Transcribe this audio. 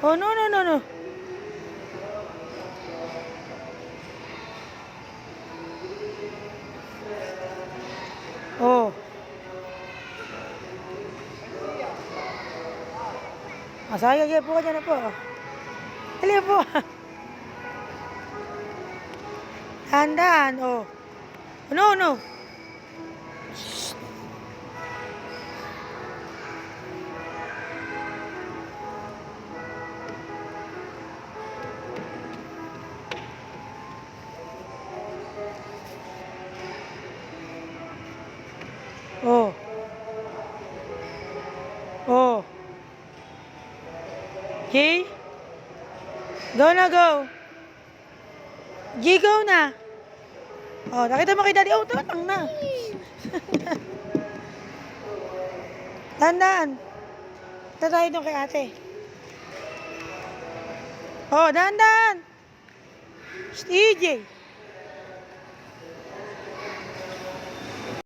Oh, no, no, no, no. Oh. Masaya dyan po ka dyan po. Dali po. Dahan-dahan, oh. No, no. Shh. Oh. Oh. G? Go na, go. G, go na. Oh, nakita mo kay Daddy. Oh, tatang na. Dahan-dahan. Ito tayo doon kay ate. Oh, dahan-dahan. EJ.